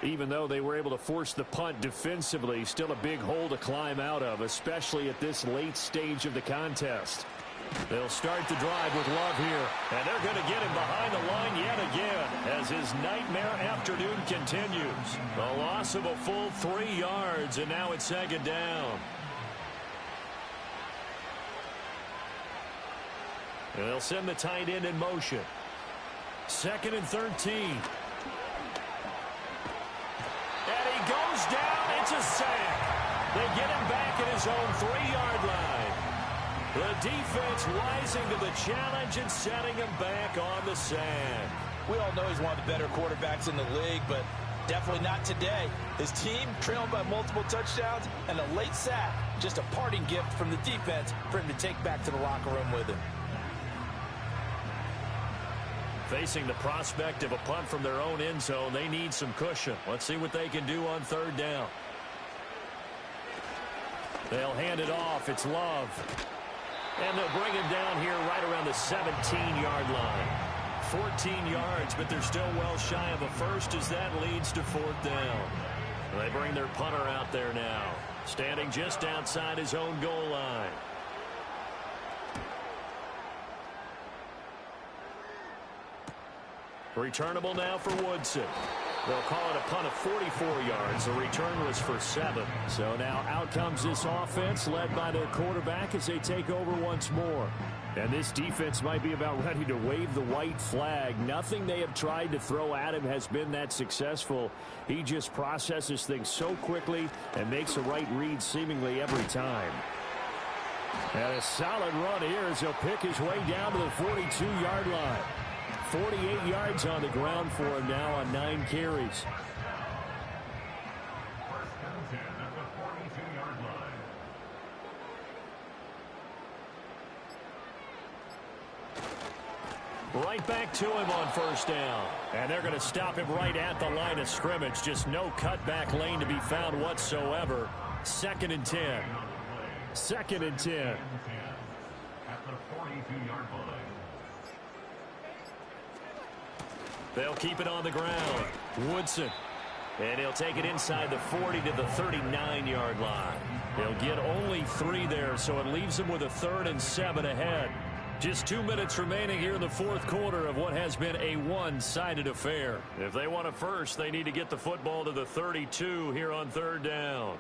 Even though they were able to force the punt defensively, still a big hole to climb out of, especially at this late stage of the contest. They'll start the drive with Love here, and they're going to get him behind the line yet again as his nightmare afternoon continues. A loss of a full 3 yards, and now it's 2nd down. And they'll send the tight end in motion. 2nd and 13. And he goes down. It's a sack. They get him back at his own 3-yard line. The defense rising to the challenge and setting him back on the sand. We all know he's one of the better quarterbacks in the league, but definitely not today. His team trailed by multiple touchdowns and a late sack. Just a parting gift from the defense for him to take back to the locker room with him. Facing the prospect of a punt from their own end zone, they need some cushion. Let's see what they can do on 3rd down. They'll hand it off. It's Love. And they'll bring him down here right around the 17-yard line. 14 yards, but they're still well shy of a first as that leads to 4th down. They bring their punter out there now, standing just outside his own goal line. Returnable now for Woodson. They'll call it a punt of 44 yards. The return was for 7. So now out comes this offense led by their quarterback as they take over once more. And this defense might be about ready to wave the white flag. Nothing they have tried to throw at him has been that successful. He just processes things so quickly and makes the right read seemingly every time. And a solid run here as he'll pick his way down to the 42-yard line. 48 yards on the ground for him now on 9 carries. Right back to him on 1st down. And they're going to stop him right at the line of scrimmage. Just no cutback lane to be found whatsoever. 2nd and 10. 2nd and 10. At the 42-yard line. They'll keep it on the ground. Woodson. And he'll take it inside the 40 to the 39-yard line. He'll get only 3 there, so it leaves him with a 3rd and 7 ahead. Just 2 minutes remaining here in the 4th quarter of what has been a one-sided affair. If they want a first, they need to get the football to the 32 here on 3rd down.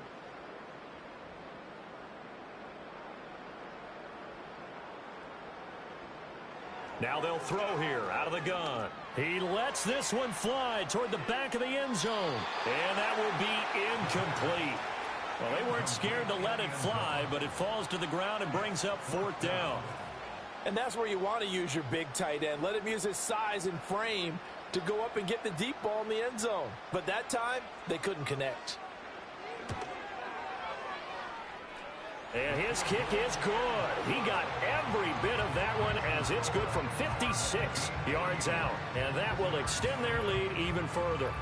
Now they'll throw here out of the gun. He lets this one fly toward the back of the end zone. And that will be incomplete. Well, they weren't scared to let it fly, but it falls to the ground and brings up 4th down. And that's where you want to use your big tight end. Let him use his size and frame to go up and get the deep ball in the end zone. But that time, they couldn't connect. And his kick is good. He got every bit of that one as it's good from 56 yards out. And that will extend their lead even further.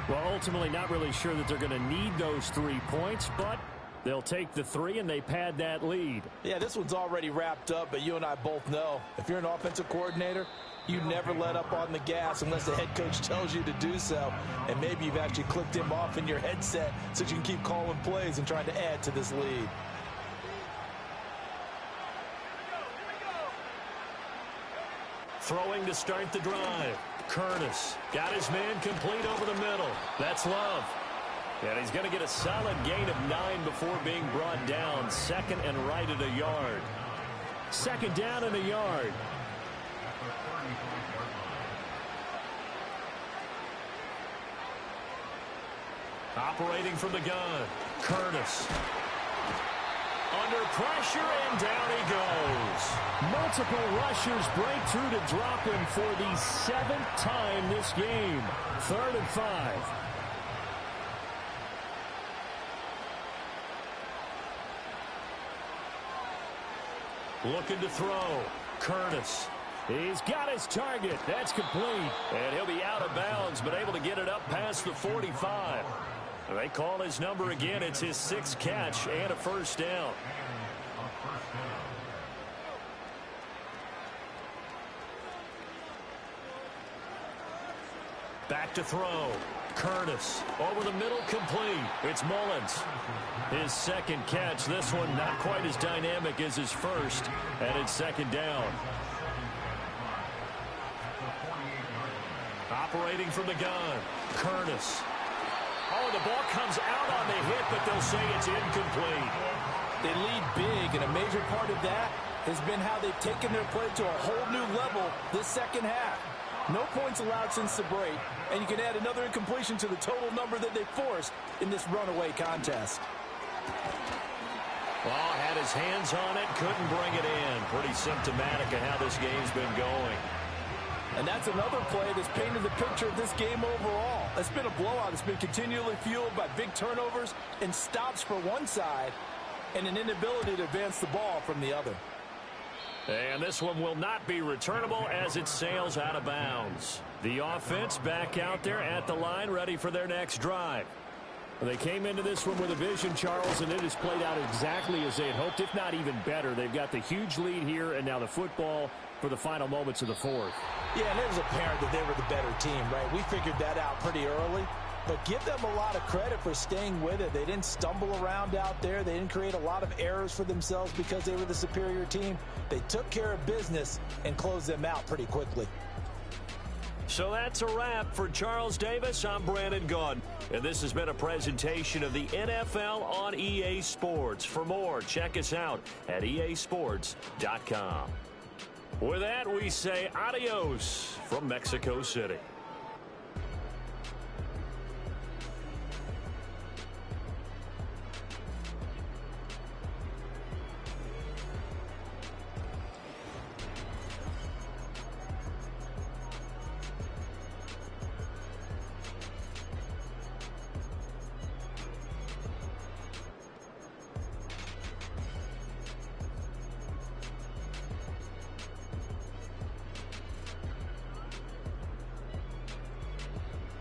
Well, ultimately not really sure that they're going to need those 3 points, but they'll take the 3 and they pad that lead. Yeah, this one's already wrapped up, but you and I both know if you're an offensive coordinator, you never let up on the gas unless the head coach tells you to do so. And maybe you've actually clicked him off in your headset so you can keep calling plays and trying to add to this lead. Throwing to start the drive. Curtis got his man complete over the middle. That's Love. And he's going to get a solid gain of 9 before being brought down. 2nd and right at a yard. 2nd down and a yard. Operating from the gun. Curtis. Under pressure, and down he goes. Multiple rushers break through to drop him for the 7th time this game. 3rd and 5. Looking to throw. Curtis. He's got his target. That's complete. And he'll be out of bounds, but able to get it up past the 45. They call his number again. It's his 6th catch and a 1st down. Back to throw. Curtis over the middle, complete. It's Mullins. His 2nd catch. This one not quite as dynamic as his 1st. And it's 2nd down. Operating from the gun. Curtis. Oh, the ball comes out on the hit, but they'll say it's incomplete. They lead big, and a major part of that has been how they've taken their play to a whole new level this 2nd half. No points allowed since the break, and you can add another incompletion to the total number that they forced in this runaway contest. Well, had his hands on it, couldn't bring it in. Pretty symptomatic of how this game's been going. And that's another play that's painted the picture of this game overall. It's been a blowout. It's been continually fueled by big turnovers and stops for one side and an inability to advance the ball from the other. And this one will not be returnable as it sails out of bounds. The offense back out there at the line, ready for their next drive. They came into this one with a vision, Charles, and it has played out exactly as they had hoped, if not even better. They've got the huge lead here, and now the football for the final moments of the 4th. Yeah, and it was apparent that they were the better team, right? We figured that out pretty early. But give them a lot of credit for staying with it. They didn't stumble around out there. They didn't create a lot of errors for themselves because they were the superior team. They took care of business and closed them out pretty quickly. So that's a wrap for Charles Davis. I'm Brandon Gaudin. And this has been a presentation of the NFL on EA Sports. For more, check us out at easports.com. With that, we say adios from Mexico City.